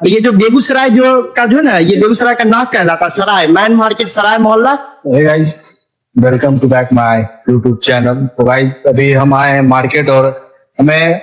ये जो बेगूसराय जो है ना, ये बेगूसराय का नाक कहलाता है, सराय मैन मार्केट, सराय मोहल्ला। Hey guys, welcome to back my YouTube channel. तो गाइस अभी हम आए हैं मार्केट और हमें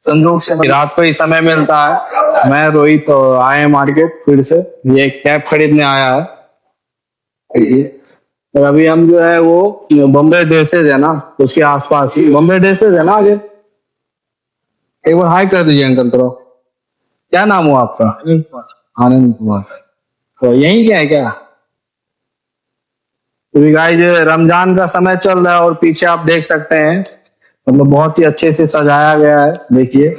संजोग से रात को ही समय मिलता है। मैं रोहित तो आए हैं मार्केट फिर से, ये एक कैप खरीदने आया है। और अभी हम जो है वो बॉम्बे ड्रेसेज है ना, उसके आसपास ही बॉम्बे ड्रेसेज है ना। आगे एक बार हाई कर दीजिए अंकल। तो क्या नाम हुआ आपका? आनंद कुमार। तो यही क्या है क्या? तो गाइस रमजान का समय चल रहा है और पीछे आप देख सकते हैं, मतलब बहुत ही अच्छे से सजाया गया है। देखिए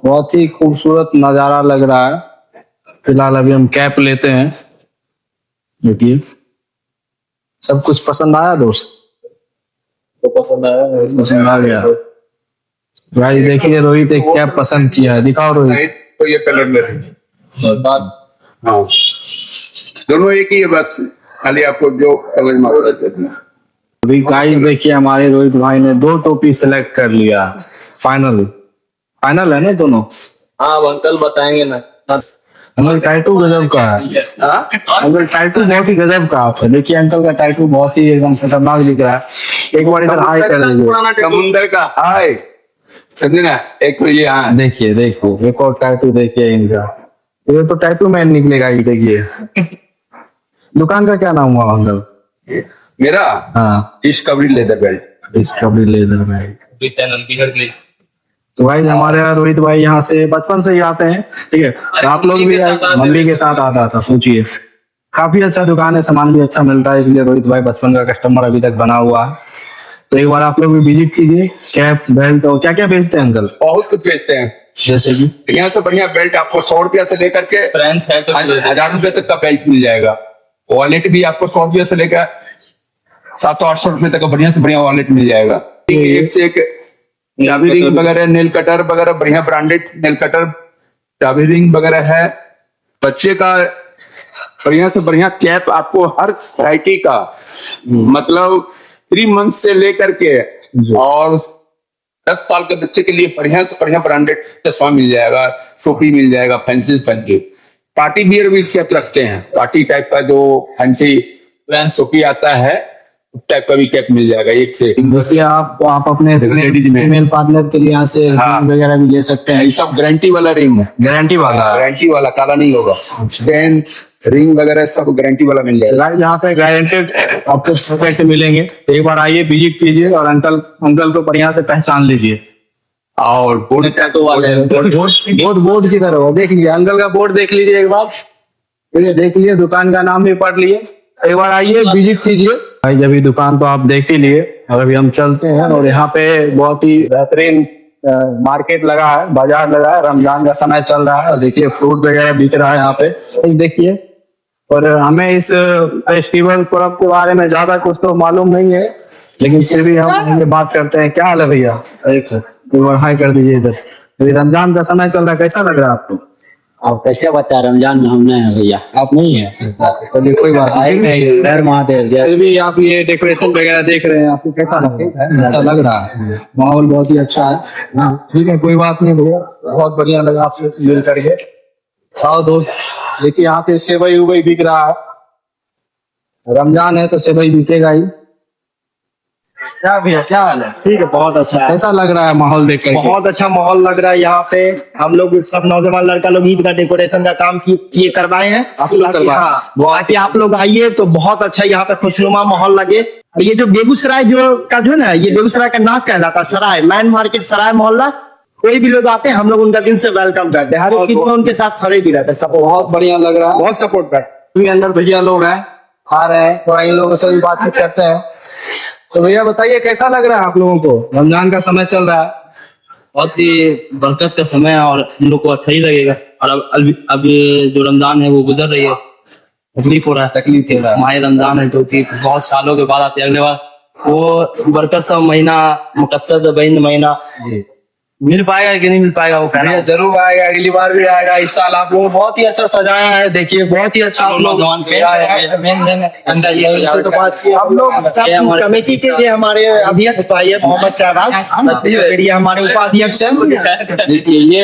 बहुत ही खूबसूरत नजारा लग रहा है। फिलहाल अभी हम कैप लेते हैं। देखिए सब कुछ पसंद आया दोस्त? तो पसंद आया, पसंद आ गया। गाइस देखिए रोहित एक कैप पसंद किया है, दिखाओ रोहित। तो ये कलर में हाँ दोनों एक ही है, बस खाली आपको जो समझ में आता है। अभी गाइस देखिए हमारे रोहित भाई ने 2 टोपी सिलेक्ट कर लिया। फाइनल है ना दोनों? हाँ अंकल बताएंगे ना। अंकल टैटू गजब का है। अंकल टैटू बहुत ही गजब का है। देखिए अंकल का टैटू बहुत ही एकदम खतरनाक दिख रहा है। एक बार इधर हाई कर दीजिए। समुंदर का हाय, समझे ना? एक तो ये हाँ देखिए एक और टैटू देखिए इनका। ये तो टैटू मैन निकलेगा ये। देखिए दुकान का क्या नाम हुआ अंकल? मेरा हाँ Discovery leather belt. Discovery leather में। Channel bigger please. तो भाई हमारे यहाँ रोहित भाई यहाँ से बचपन से ही आते हैं, ठीक है। और आप लोग भी मम्मी के साथ आता था। सोचिए काफी अच्छा दुकान है, सामान भी अच्छा मिलता है, इसलिए रोहित भाई बचपन का कस्टमर अभी तक बना हुआ है। तो एक बार आप लोग भी विजिट कीजिए। कैप बेल्ट और क्या क्या बेचते हैं अंकल? बहुत कुछ बेचते हैं, जैसे कि बढ़िया से बढ़िया बेल्ट आपको 100 रुपया से लेकर के फ्रेंड्स है तो 1000 रुपये तक का बेल्ट मिल जाएगा। वॉलेट भी आपको 100 रुपये से लेकर 700-800 रुपये तक का बढ़िया से बढ़िया वॉलेट मिल जाएगा। एक से एक चाबी रिंग वगैरह, नेल कटर वगैरह, बढ़िया ब्रांडेड नेल कटर, चाबी रिंग वगैरह है। बच्चे का बढ़िया से बढ़िया कैप आपको हर वैरायटी का, मतलब 3 मंथ से लेकर के और 10 साल के बच्चे के लिए बढ़िया से बढ़िया ब्रांडेड चश्मा मिल जाएगा, टोपी मिल जाएगा, फैंसी फैंसी। पार्टी बियर भी कैप रखते हैं, पार्टी टाइप का जो फैंसी टोपी आता है उस टाइप का भी कैप मिल जाएगा एक से। देखिए आप अपने लेडीज में फीमेल पार्टनर के लिए यहाँ से रिंग वगैरह भी ले सकते हैं। ये सब गारंटी वाला रिंग है, गारंटी वाला। गारंटी वाला, काला नहीं होगा। पेन रिंग वगैरह सब गारंटी वाला मिल जाएगा। यहाँ पे गारंटेड आपको परफेक्ट मिलेंगे। एक बार आइए विजिट कीजिए और अंकल को बढ़िया से पहचान लीजिए। और बोर्ड टैटू वाले बोर्ड की तरह देख लीजिए, अंकल का बोर्ड देख लीजिए एक बार। देख लीजिए, दुकान का नाम भी पढ़ लिए। एक बार आइए विजिट कीजिए। भाई जब दुकान तो आप देख ही लिए, और अभी हम चलते हैं। और यहाँ पे बहुत ही बेहतरीन मार्केट लगा है, बाजार लगा है। रमजान का समय चल रहा है और देखिए फ्रूट वगैरह बिक रहा है यहाँ पे, देखिए। और हमें इस फेस्टिवल पर्व के बारे में ज्यादा कुछ तो मालूम नहीं है, लेकिन फिर भी हम ये बात करते हैं। क्या हाल है भैया? एक बार हाई कर दीजिए इधर। अभी रमजान का समय चल रहा है, कैसा लग रहा है आपको? आप कैसे बता, रमजान में हम नहीं है भैया। आप नहीं है? चलिए कोई बात नहीं। डर महादेव फिर भी आप ये डेकोरेशन वगैरह देख रहे हैं, आपको कैसा लग रहा है? माहौल बहुत ही अच्छा है। ठीक है कोई बात नहीं भैया, बहुत बढ़िया लगा आपसे मिल करके। आओ दोस्त, देखिए यहाँ पे सेवई उवई बिक रहा है। रमजान है तो सेवई बिकेगा ही। क्या भैया क्या हाल है? ठीक है, बहुत अच्छा है। कैसा लग रहा है माहौल देख कर? बहुत अच्छा माहौल लग रहा है यहाँ पे। हम लोग सब नौजवान लड़का लोग ईद का डेकोरेशन का काम किए करवाए हैं। आप लोग करवाए? हाँ, बाकी आप लोग आइए तो बहुत अच्छा यहाँ पे खुशनुमा माहौल लगे। ये जो बेगूसराय जो है ना, ये बेगूसराय का नाक कहलाता है, सराय मैन मार्केट, सराय मोहल्ला। कोई भी लोग आते हैं, हम लोग उनका दिल से वेलकम करते हैं। हर एक ईद में उनके साथ खड़े भी रहते हैं। सपोर्ट बहुत बढ़िया लग रहा है, बहुत सपोर्ट करते हैं। अंदर भैया लोग हैं, आ रहे हैं, थोड़ा इन लोगों से भी बातचीत करते हैं। तो भैया बताइए कैसा लग रहा है आप लोगों को? रमजान का समय चल रहा है, बहुत ही बरकत का समय है और हम लोग को अच्छा ही लगेगा। और अब जो रमजान है वो गुजर रही है, तकलीफ हो रहा है। माह रमजान है जो कि बहुत सालों के बाद आते हैं। अगले बार वो बरकत सा महीना, मुकद्दस बेन महीना, मिल पाएगा कि नहीं मिल पाएगा वो कहना। जरूर आएगा, अगली बार भी आएगा। इस साल आप लोग बहुत ही अच्छा सजाया है, देखिए बहुत ही अच्छा आप लोग अंदर ये तो बात की हम लोग सब कमेटी के लिए हमारे अध्यक्ष भाई है मोहम्मद शहबाज, फिर ये हमारे उपाध्यक्ष हैं, देखिए ये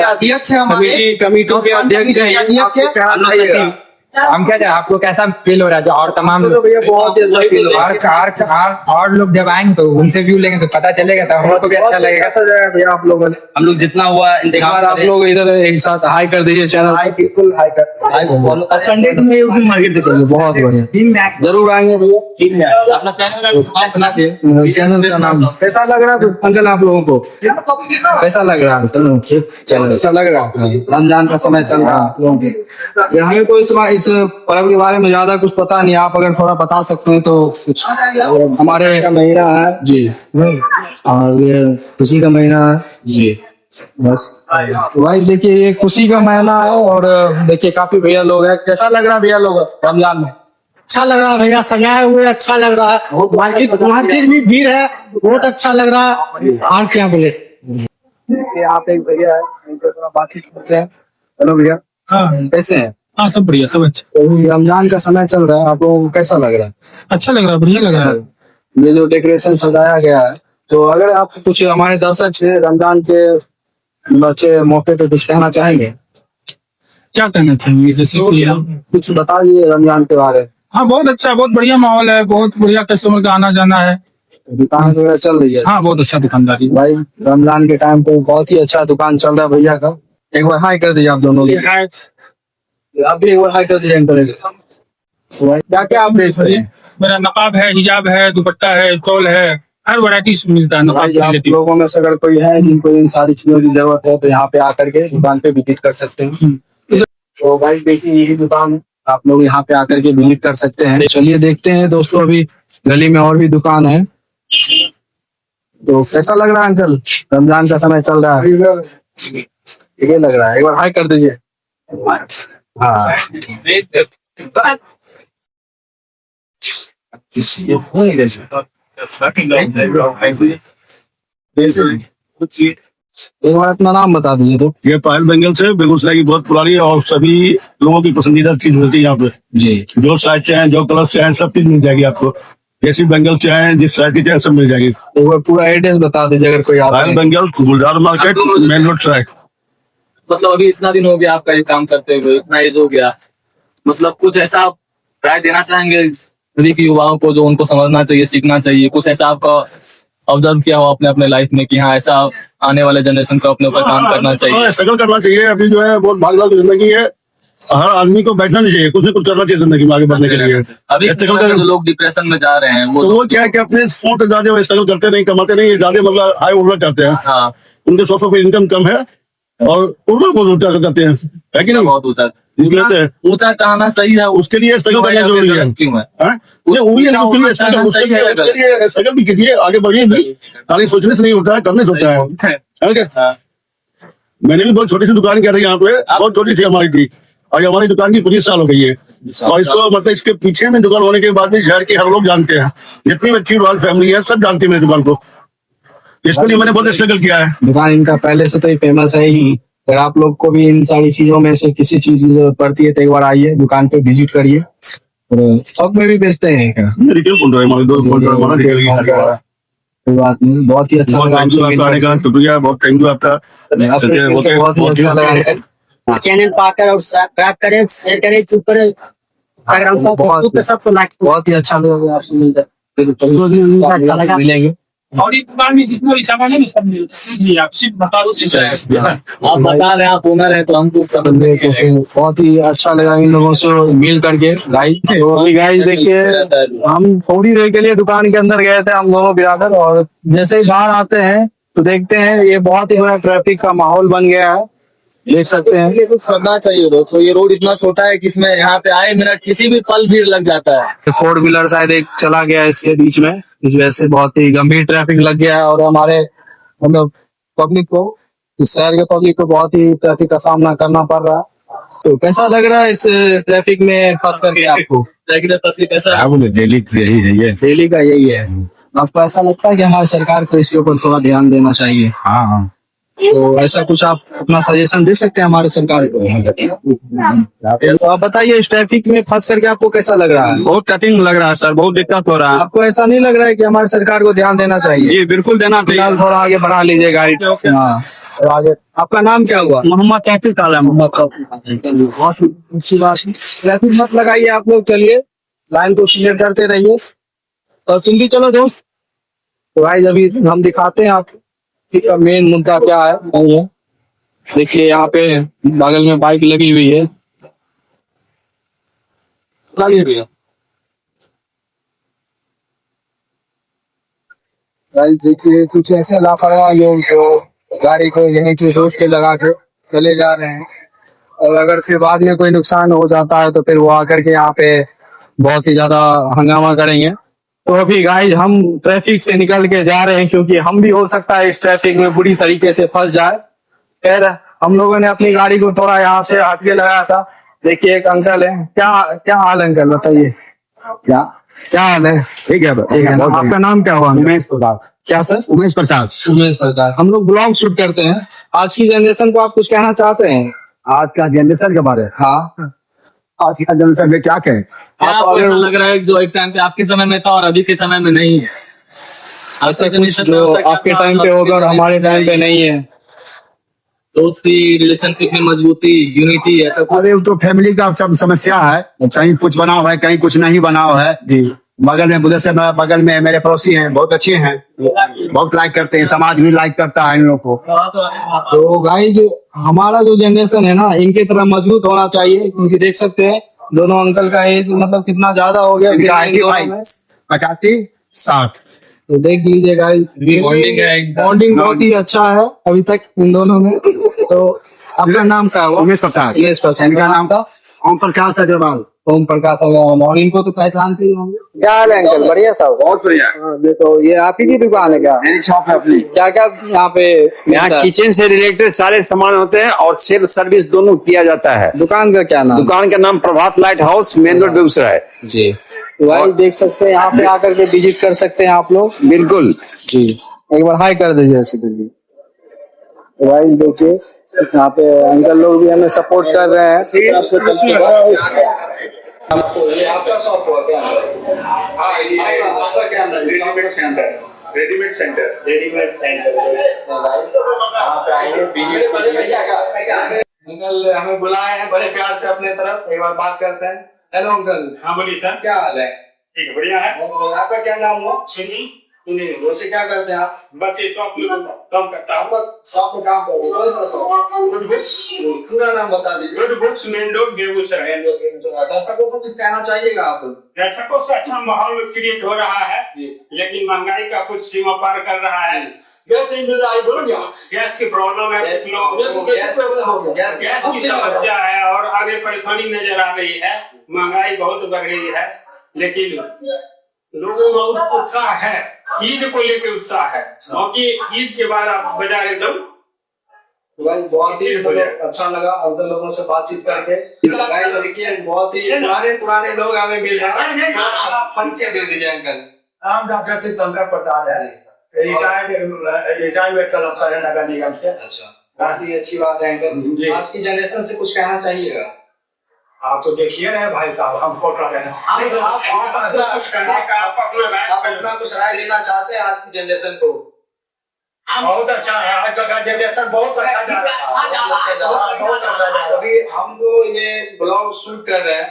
अध्यक्ष है हमारे कमेटी के अध्यक्ष हैं। हम क्या जाए, आपको कैसा फील हो रहा है जो और तमाम लोग भैया बहुत ही अच्छा फील हो रहा है। और लोग जब आएंगे तो उनसे व्यू लेंगे तो पता चलेगा, तो हम लोग को भी अच्छा लगेगा। कैसा जाएगा भैया आप लोगों ने? हम लोग जितना हुआ एक इंतजाम बार आप लोग इधर एक साथ हाई कर दीजिए चैनल। हाई बिल्कुल हाई कर संडे को मैं उस दिन मार्केट पे चलिए। बहुत बढ़िया, जरूर आएंगे भैया। अपना चैनल का नाम कैसा लग रहा है अंकल आप लोगों को? कैसा लग रहा है? कैसा लग रहा है? रमजान का समय चल रहा है, हमें कोई इस पर्व के बारे में ज्यादा कुछ पता नहीं, आप अगर थोड़ा बता सकते हैं तो कुछ। हमारे का महीना है जी और ये खुशी का महीना है जी बस। तो भाई देखिए ये खुशी का महीना है और देखिए काफी भैया लोग हैं। कैसा लग रहा है भैया लोग रमजान में? अच्छा लग रहा है भैया, सजाए हुए अच्छा लग रहा है। मार्केट भी भीड़ है, बहुत अच्छा लग रहा है। और क्या बोले, आप एक भैया है, इनसे थोड़ा बातचीत करते हैं। हेलो भैया, कैसे हैं? हाँ सब बढ़िया, सब अच्छा तो रमजान का समय चल रहा है, आप लोगों को कैसा लग रहा है? अच्छा लग रहा है, बढ़िया लग रहा है। ये जो डेकोरेशन सजाया गया है, तो अगर आप कुछ हमारे दर्शक से रमजान के अच्छे मौके पे कुछ कहना चाहेंगे? क्या कहना चाहिए, जैसे कि कुछ बताइए रमजान के बारे में। हाँ बहुत अच्छा, बहुत बढ़िया माहौल है, बहुत बढ़िया कस्टमर का आना जाना है। दुकान वगैरह चल रही है? हाँ बहुत अच्छा दुकानदारी है। भाई रमजान के टाइम पे बहुत ही अच्छा दुकान चल रहा है भैया का। एक बार हाई कर दीजिए आप दोनों भी। आप भी एक बार हाई कर दीजिए अंकल। क्या क्या आप बेच रहे हैं? मेरा नकाब है, हिजाब है, दुपट्टा है, टॉल है, हर वैरायटी मिलता है। नकाब भाई से आप related। लोगों में से अगर कोई है जिनको इन सारी चीजों की जरूरत है तो यहाँ पे आकर के दुकान पे विजिट कर सकते हैं। तो भाई देखिए यही दुकान है, आप लोग यहाँ पे आकर के विजिट कर सकते हैं। चलिए देखते हैं दोस्तों, अभी गली में और भी दुकान है। तो कैसा लग रहा है अंकल, रमजान का समय चल रहा है? ये लग रहा है, एक बार हाई कर दीजिए। हाँ एक बार अपना नाम बता दीजिए। तो ये पायल बेंगल से बेगूसराय की बहुत पुरानी और सभी लोगों की पसंदीदा चीज मिलती है यहाँ पे। जी जो साइज चाहें, जो कलर चाहें, सब चीज मिल जाएगी आपको। जैसी बेंगल चाहें, जिस साइज की चाहें, सब मिल जाएगी। एक बार पूरा एड्रेस बता दीजिए अगर कोई आता पायल है। बेंगल, गुलजार मार्केट, मेन रोड ट्रैक। मतलब अभी इतना दिन हो गया आपका ये काम करते हुए, इतना एज हो गया, मतलब कुछ ऐसा आप राय देना चाहेंगे सभी के युवाओं को जो उनको समझना चाहिए, सीखना चाहिए? कुछ ऐसा आपका ऑब्जर्व किया हो अपने अपने लाइफ में कि हाँ ऐसा आने वाले जनरेशन को अपने ऊपर काम करना चाहिए? स्ट्रगल करना चाहिए। अभी जो है बहुत भाग-दौड़ की जिंदगी है, हर आदमी को बैठना नहीं चाहिए, कुछ न कुछ करना चाहिए जिंदगी में आगे बढ़ने के लिए। अभी जो लोग डिप्रेशन में जा रहे हैं तो वो क्या है कि अपने सोच ज्यादा स्ट्रगल करते नहीं, कमाते नहीं, ज्यादा मतलब हाई उड़ना चाहते हैं। हाँ उनके सोर्स ऑफ इनकम कम है और उड़ना बहुत ऊंचा करते हैं, है कि नहीं? बहुत ऊंचा निकलते हैं, ऊंचा चाहना सही है, उसके लिए स्ट्रगल करना जरूरी है। क्यों है? हाँ? ये वही है ना, उसके लिए स्ट्रगल भी कीजिए, आगे बढ़िए भी। खाली सोचने से नहीं होता है, करने से होता है। है क्या? मैंने भी बहुत छोटी सी दुकान की थी यहाँ पे, बहुत छोटी थी हमारी थी, और हमारी दुकान की 25 साल हो गई है। और इसको मतलब इसके पीछे में दुकान होने के बाद भी शहर के हर लोग जानते हैं, जितनी अच्छी रॉयल फैमिली है सब जानती है मेरी दुकान को। इसके लिए मैंने बहुत स्ट्रगल किया है। दुकान इनका पहले से तो ही फेमस है ही। अगर आप लोग को भी इन सारी चीजों में से किसी चीज की जरूरत पड़ती है तो एक बार आइए, दुकान पे विजिट करिए। स्टॉक में भी बेचते हैं क्या? रिटेल बोल रहे हैं, हमारे दोस्त बोल रहे हैं, हमारा रिटेल की कोई बात नहीं, बहुत ही अच्छा बहुत लगा थैंक यू आपका आने का, शुक्रिया, बहुत थैंक यू आपका। बहुत ही अच्छा लगा। चैनल पाकर और सब्सक्राइब करें, शेयर करें, यूट्यूब पर, इंस्टाग्राम पर, फेसबुक पे, सबको लाइक बहुत ही अच्छा लगा आपसे मिलकर। अच्छा लगा। मिलेंगे। और इस दुकान में जितना भी सामान है ना सब मिलता है। आप सिर्फ बता दो, आप बता रहे हैं आप ओनर है तो हमको समझने के लिए बहुत ही अच्छा लगा इन लोगों से मिल करके। गाइस देखिए, हम थोड़ी देर के लिए दुकान के अंदर गए थे हम दोनों बिरादर, और जैसे ही बाहर आते हैं तो देखते हैं ये बहुत ही बड़ा ट्रैफिक का माहौल बन गया है, देख सकते हैं। कुछ करना चाहिए दोस्तों। ये रोड इतना छोटा है कि इसमें यहाँ पे आए मिनट किसी भी पल भीड़ लग जाता है। 4 व्हीलर शायद एक चला गया है इसके बीच में, इस वजह से बहुत ही गंभीर ट्रैफिक लग गया है और हमारे मतलब पब्लिक को, इस शहर के पब्लिक को बहुत ही ट्रैफिक का सामना करना पड़ रहा है। तो कैसा लग रहा है इस ट्रैफिक में फंस करके आपको? डेली यही है ये। डेली का यही है। आपको ऐसा लगता है कि हमारी सरकार को इसके ऊपर थोड़ा ध्यान देना चाहिए? हाँ, तो ऐसा कुछ आप अपना सजेशन दे सकते हैं हमारे सरकार को। तो आप बताइए, इस ट्रैफिक में फंस करके आपको कैसा लग रहा है? बहुत कठिन लग रहा है सर, बहुत दिक्कत हो रहा है। आपको ऐसा नहीं लग रहा है कि हमारे सरकार को ध्यान देना चाहिए? ये बिल्कुल देना चाहिए। फिलहाल थोड़ा आगे बढ़ा लीजिए गाड़ी। हाँ, और आगे। आपका नाम क्या हुआ? मोहम्मद तौफीक आलम। बहुत अच्छी बात है। ट्रैफिक मत लगाइए आप लोग, चलिए लाइन को क्लियर करते रहिए। और तुम भी चलो दोस्त। तो भाई अभी हम दिखाते हैं आपका मेन मुद्दा क्या है। नहीं है, देखिए यहाँ पे बगल में बाइक लगी हुई है। लगी हुई है भाई, देखिए कुछ ऐसे लापरवाह लोग जो गाड़ी को यहीं से रोक के लगा के चले जा रहे हैं, और अगर फिर बाद में कोई नुकसान हो जाता है तो फिर वो आकर के यहाँ पे बहुत ही ज्यादा हंगामा करेंगे। तो अभी गाइस हम ट्रैफिक से निकल के जा रहे हैं, क्योंकि हम भी हो सकता है इस ट्रैफिक में बुरी तरीके से फंस जाए। खैर हम लोगों ने अपनी गाड़ी को थोड़ा यहाँ से हट के लगाया था। देखिए एक अंकल है। क्या क्या हाल है अंकल, बताइए क्या हाल है? ठीक है, ठीक है। आपका नाम क्या हुआ? उमेश प्रसाद। क्या सर? उमेश प्रसाद। उमेश प्रसाद। हम लोग ब्लॉग शूट करते हैं। आज की जनरेशन को आप कुछ कहना चाहते हैं? आज का जनरेशन के बारे में, हाँ, आज का जनरेशन में क्या कहें? क्या आपको ऐसा लग रहा है जो एक टाइम पे आपके समय में था और अभी के समय में नहीं है? ऐसा कुछ जो आपके टाइम पे होगा और हमारे टाइम पे नहीं है? दोस्ती, रिलेशनशिप में मजबूती, यूनिटी, ऐसा कुछ? अरे वो तो फैमिली का सब समस्या है, कहीं कुछ बना हुआ है, कहीं कुछ नहीं बना हुआ है। जी। बगल में बुधे से बगल में मेरे पड़ोसी हैं, बहुत अच्छे हैं, बहुत लाइक करते हैं, समाज भी लाइक करता है इन लोग को। तो गाइस हमारा जो जनरेशन है ना, इनके तरह मजबूत होना चाहिए, क्योंकि देख सकते हैं दोनों अंकल का एज मतलब कितना ज्यादा हो गया। इनका IT भाई 85-60। तो देख लीजिए गाइस, बॉन्डिंग है एकदम। बॉन्डिंग बहुत ही अच्छा है अभी तक इन दोनों में। तो आपका नाम क्या हुआ? उमेश प्रसाद। उमेश प्रसाद। इनका नाम था ओम प्रकाश अग्रवाल। ओम प्रकाश अग्रवाल। और इनको तो पहचानते ही होंगे। क्या हाल है अंकल? बढ़िया सब। बहुत बढ़िया। देखो ये आप ही की दुकान है क्या? मेरी शॉप है अपनी। क्या क्या यहाँ पे यहाँ किचन से रिलेटेड सारे सामान होते हैं और सेल्फ सर्विस दोनों किया जाता है। दुकान का क्या नाम? दुकान का नाम Prabhat light house, main road, Begusarai. जी। तो भाई देख सकते हैं, यहाँ पे आकर के विजिट कर सकते हैं आप लोग। बिल्कुल जी, एक बार हाई कर दीजिए ऐसे दीजिए। तो भाई देखिए यहाँ पे अंकल लोग भी हमें सपोर्ट कर रहे हैं। ये आपका शॉप हुआ क्या? हाँ, आपका क्या नाम है? Readymade centre. Readymade centre. Readymade centre. यहाँ पे आइए, विजिट कीजिए। अंकल हमें बुलाए हैं बड़े प्यार से अपने तरफ, एक बार बात करते हैं। Hello uncle. हाँ बोलिए सर। क्या हाल है? ठीक है, बढ़िया है। आपका क्या नाम हुआ? सुनी सुनिए, वैसे क्या करते हैं आप? बस ये शॉप में काम करता हूँ। आप शॉप में काम करते हैं? कौन सा शॉप? नोटबुक्स। पूरा नाम बता दीजिए। Notebooks main road Begusarai. दर्शकों को कुछ कहना चाहिएगा आप? दर्शकों से अच्छा माहौल क्रिएट हो रहा है, लेकिन महंगाई का कुछ सीमा पार कर रहा है। गैस की प्रॉब्लम है, गैस की समस्या है और आगे परेशानी नजर आ रही है। महंगाई बहुत बढ़ रही है, लेकिन लोगों में उत्साह है, ईद को लेकर उत्साह है, क्योंकि ईद के बाद आप बाजार एकदम। भाई बहुत ही अच्छा लगा अंकल लोगों से बातचीत करके। भाई देखिए बहुत ही पुराने लोग हमें मिल रहे हैं। परिचय दे दीजिए अंकल। नाम डॉक्टर शंकर पटेल है, रिटायरमेंट का अफसर है नगर निगम से। अच्छा, काफी अच्छी बात है अंकल। आज की जनरेशन से कुछ कहना चाहिएगा? आप तो देखिए रहे भाई साहब, हमको कर रहे हैं। आप अपना कुछ राय देना चाहते हैं आज की जनरेशन को? बहुत अच्छा है, आज का जनरेशन बहुत अच्छा जा रहा है। अभी हम तो ये ब्लॉग शूट कर रहे हैं,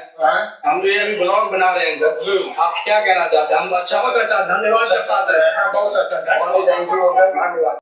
हम जो ये अभी ब्लॉग बना रहे हैं अंकल, आप क्या कहना चाहते हैं? हम अच्छा बहुत अच्छा, धन्यवाद। बहुत अच्छा, धन्यवाद।